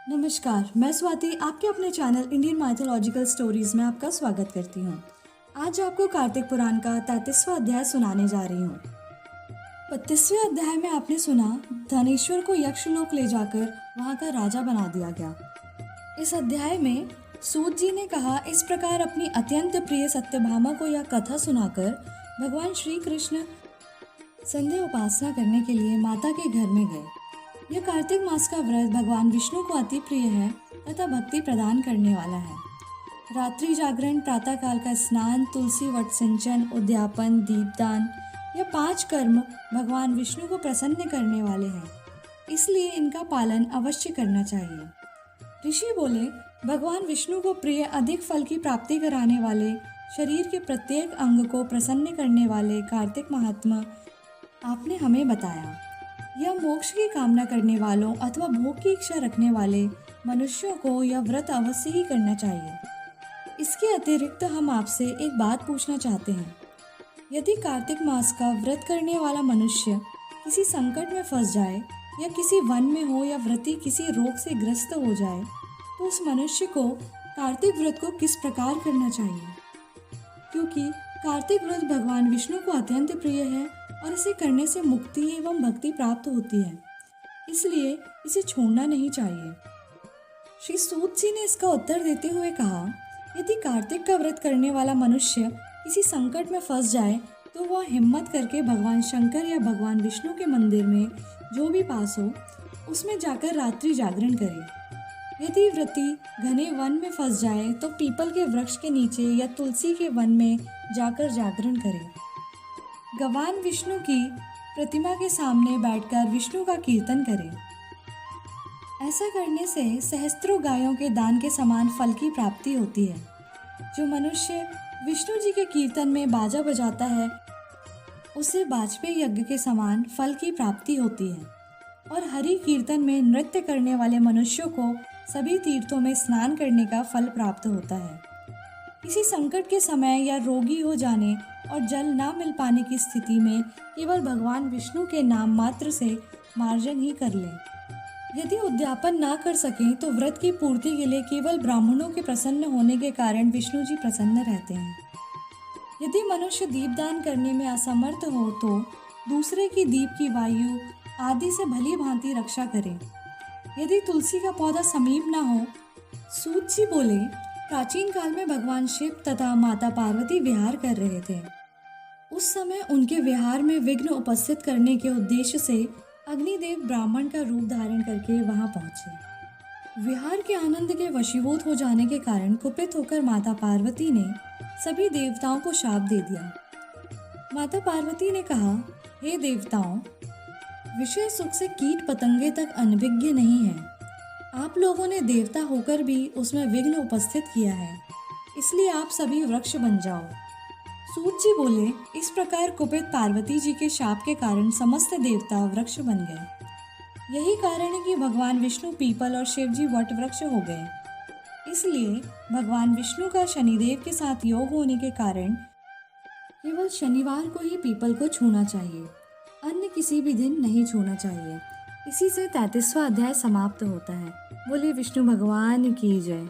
नमस्कार, मैं स्वाति आपके अपने चैनल इंडियन माइथोलॉजिकल स्टोरीज में आपका स्वागत करती हूँ। आज आपको कार्तिक पुराण का 33वां अध्याय सुनाने जा रही हूँ। 32वें अध्याय में आपने सुना धनेश्वर को यक्षलोक ले जाकर वहाँ का राजा बना दिया गया। इस अध्याय में सूत जी ने कहा, इस प्रकार अपनी अत्यंत प्रिय सत्यभामा को यह कथा सुनाकर भगवान श्री कृष्ण संध्या उपासना करने के लिए माता के घर में गए। यह कार्तिक मास का व्रत भगवान विष्णु को अति प्रिय है तथा भक्ति प्रदान करने वाला है। रात्रि जागरण, प्रातःकाल का स्नान, तुलसी वट सिंचन, उद्यापन, दीपदान, यह 5 कर्म भगवान विष्णु को प्रसन्न करने वाले हैं, इसलिए इनका पालन अवश्य करना चाहिए। ऋषि बोले, भगवान विष्णु को प्रिय अधिक फल की प्राप्ति कराने वाले, शरीर के प्रत्येक अंग को प्रसन्न करने वाले कार्तिक महात्मा आपने हमें बताया। यह मोक्ष की कामना करने वालों अथवा भोग की इच्छा रखने वाले मनुष्यों को यह व्रत अवश्य ही करना चाहिए। इसके अतिरिक्त हम आपसे एक बात पूछना चाहते हैं। यदि कार्तिक मास का व्रत करने वाला मनुष्य किसी संकट में फंस जाए या किसी वन में हो या व्रती किसी रोग से ग्रस्त हो जाए तो उस मनुष्य को कार्तिक व्रत को किस प्रकार करना चाहिए? क्योंकि कार्तिक व्रत भगवान विष्णु को अत्यंत प्रिय है और इसे करने से मुक्ति एवं भक्ति प्राप्त होती है, इसलिए इसे छोड़ना नहीं चाहिए। श्री सूत जी ने इसका उत्तर देते हुए कहा, यदि कार्तिक का व्रत करने वाला मनुष्य किसी संकट में फंस जाए तो वह हिम्मत करके भगवान शंकर या भगवान विष्णु के मंदिर में जो भी पास हो उसमें जाकर रात्रि जागरण करे। यदि व्रती घने वन में फंस जाए तो पीपल के वृक्ष के नीचे या तुलसी के वन में जाकर जागरण करे। भगवान विष्णु की प्रतिमा के सामने बैठकर विष्णु का कीर्तन करें। ऐसा करने से सहस्त्रों गायों के दान के समान फल की प्राप्ति होती है। जो मनुष्य विष्णु जी के कीर्तन में बाजा बजाता है उसे वाजपेय यज्ञ के समान फल की प्राप्ति होती है। और हरि कीर्तन में नृत्य करने वाले मनुष्यों को सभी तीर्थों में स्नान करने का फल प्राप्त होता है। किसी संकट के समय या रोगी हो जाने और जल ना मिल पाने की स्थिति में केवल भगवान विष्णु के नाम मात्र से मार्जन ही कर लें। यदि उद्यापन ना कर सकें तो व्रत की पूर्ति के लिए केवल ब्राह्मणों के प्रसन्न होने के कारण विष्णु जी प्रसन्न रहते हैं। यदि मनुष्य दीपदान करने में असमर्थ हो तो दूसरे की दीप की वायु आदि से भली भांति रक्षा करें। यदि तुलसी का पौधा समीप ना हो, सूत जी बोले, प्राचीन काल में भगवान शिव तथा माता पार्वती विहार कर रहे थे। उस समय उनके विहार में विघ्न उपस्थित करने के उद्देश्य से अग्निदेव ब्राह्मण का रूप धारण करके वहां पहुंचे। विहार के आनंद के वशीभूत हो जाने के कारण कुपित होकर माता पार्वती ने सभी देवताओं को शाप दे दिया। माता पार्वती ने कहा, हे देवताओं, विषय सुख से कीट पतंगे तक अनभिज्ञ नहीं है। आप लोगों ने देवता होकर भी उसमें विघ्न उपस्थित किया है, इसलिए आप सभी वृक्ष बन जाओ। सूत जी बोले, इस प्रकार कुपित पार्वती जी के शाप के कारण समस्त देवता वृक्ष बन गए। यही कारण है कि भगवान विष्णु पीपल और शिव जी वट वृक्ष हो गए। इसलिए भगवान विष्णु का शनिदेव के साथ योग होने के कारण केवल शनिवार को ही पीपल को छूना चाहिए, अन्य किसी भी दिन नहीं छूना चाहिए। इसी से 33वां अध्याय समाप्त होता है। बोले विष्णु भगवान की जय।